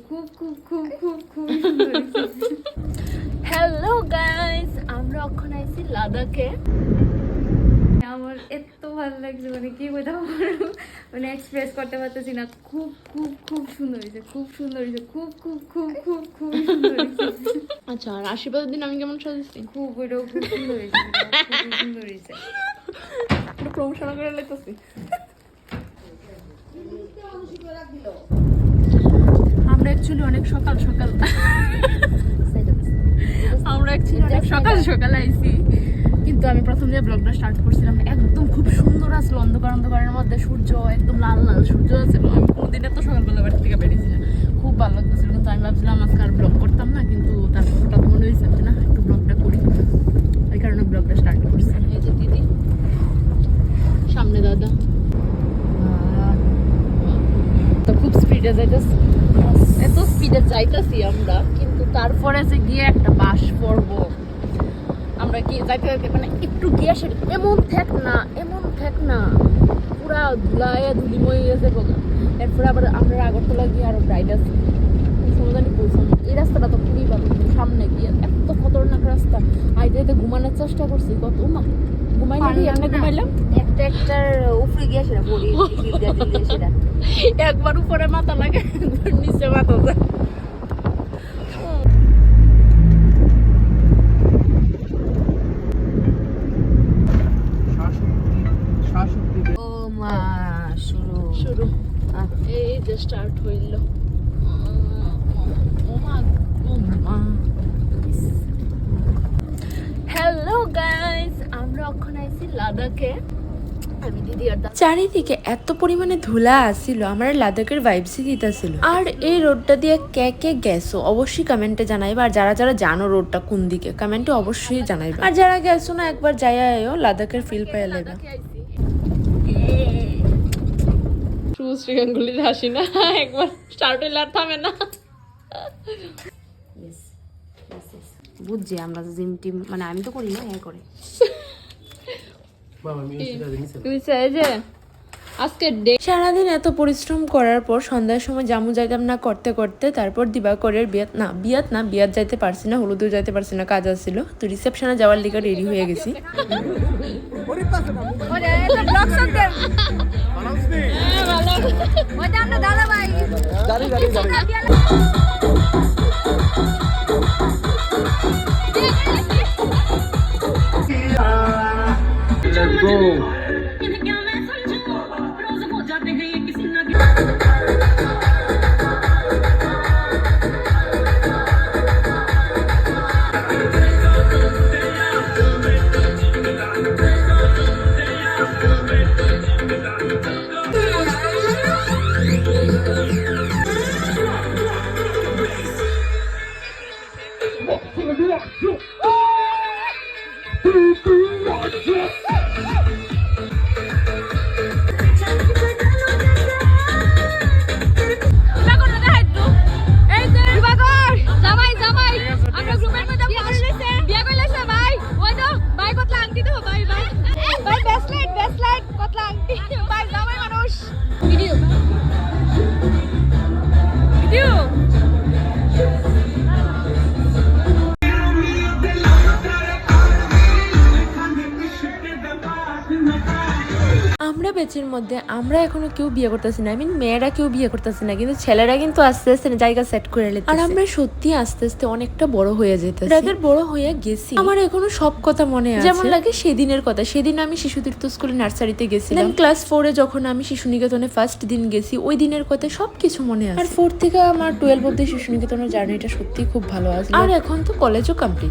খুব খুব খুব খুব খুব সুন্দর হয়েছে। হ্যালো গাইস, আমরা এখন আইছি লাদাখে। আমার এত ভালো লাগছে, মানে কি কোথাও মানে এক্সপ্রেস করতে পারতেছি না। খুব খুব খুব সুন্দর হয়েছে, খুব সুন্দর হয়েছে, খুব খুব খুব খুব খুব সুন্দর হয়েছে। আচ্ছা, আর আশীর্বাদের দিন আমি কেমন সাজেছি? খুব, ওইটাও খুব সুন্দর হয়েছে, খুব সুন্দর হয়েছে। প্রমোশন করে লাগতেছি। আমরা অ্যাকচুয়ালি অনেক সকাল সকাল আইছি, কিন্তু আমি প্রথম যে ব্লগটা স্টার্ট করছিলাম একদম খুব সুন্দর আসলো, অন্ধকার অন্ধকারের মধ্যে সূর্য একদম লাল লাল সূর্য আছে। আমি কোনোদিন এত সকালবেলা বাড়ি থেকে বেরিয়েছি না, খুব ভালো লাগতেছিল। কিন্তু আমি ভাবছিলাম আজকে আর ব্লগ করতাম না, কিন্তু তারপর হঠাৎ মনে হয়েছে না একটু ব্লগটা করি, ওই কারণে ব্লগটা স্টার্ট করছি। এই যে দিদি সামনে, দাদা তো খুব স্পিডে যাইতেছি, এত স্পিডে যাইতেছি আমরা, কিন্তু তারপরে যে গিয়ে একটা বাস পড়বো আমরা, গিয়ে যাইতে যাইতে মানে একটু গিয়ে সেটা এমন ঠেক না পুরা ধুলায় ধুলিময় গেছে বলে। এরপরে আবার আমরা আগরতলা গিয়ে আরো ব্রাইড আছে সমজানি পৌঁছানো। এই রাস্তাটা তো খুবই ভালো, সামনে গিয়ে এত খতরনাক রাস্তা। আইতে ঘুমানোর চেষ্টা করছি, কত ঘুমাইলাম একটার উপরে গিয়ে সেটা পড়ি, সেটা একবার উপরে মাথা লাগে, একবার নিচে মাথা যায়। ও মা শুরু এই যে স্টার্ট হইল। হ্যালো গাইস, আমরা এখন আইছি লাদাখে। আমি দিদি আর চারিদিকে এত পরিমাণে ধুলা আসছিল, আমার লাদাখের ভাইবসই দিতেছিল। আর এই রোডটা দিয়ে কে কে গেছো অবশ্যই কমেন্টে জানাইবা, আর যারা যারা জানো রোডটা কোন দিকে কমেন্টে অবশ্যই জানাইবা, আর যারা গেছো না একবার যাই আয়ো, লাদাখের ফিল পাইয়া লাগা। শুভশ্রী গাঙ্গুলির হাসি না, একবার স্টার্ট হইলে আর থামে না। বুঝছি আমরা জিম টিম, মানে আমি তো করি না, এ করে। সারাদিন এত পরিশ্রম করার পর সন্ধ্যার সময় জামু যাইতাম না করতে করতে, তারপর দিবাকরের বিয়াত যাইতে পারছি না, হলুদেও যাইতে পারছি না, কাজ আসছিল। তো রিসেপশনে যাওয়ার লিগে রেডি হয়ে গেছি। Let's go. আমরা বেচের মধ্যে আমরা এখনো কেউ বিয়ে করতেছি না, মেয়েরা কেউ বিয়ে করতেছি না, কিন্তু ছেলেরা কিন্তু আস্তে আস্তে জায়গা সেট করে নিচ্ছে। আর আমরা সত্যি আস্তে আস্তে অনেকটা বড় হয়ে যেতেছি, রাতের বড় হয়ে গেছি। আমার এখনো সব কথা মনে আছে, যেমন লাগে সেদিনের কথা। সেদিন আমি শিশু তীর্থ স্কুলে নার্সারিতে গেছিলাম, ক্লাস 4-এ যখন আমি শিশু নিকেতনে ফার্স্ট দিন গেছি, ওই দিনের কথা সবকিছু মনে আছে। আর 4 থেকে আমার 12 অব্দি শিশু নিকেতনের জার্নিটা সত্যি খুব ভালো আছে। আর এখন তো কলেজও কমপ্লিট।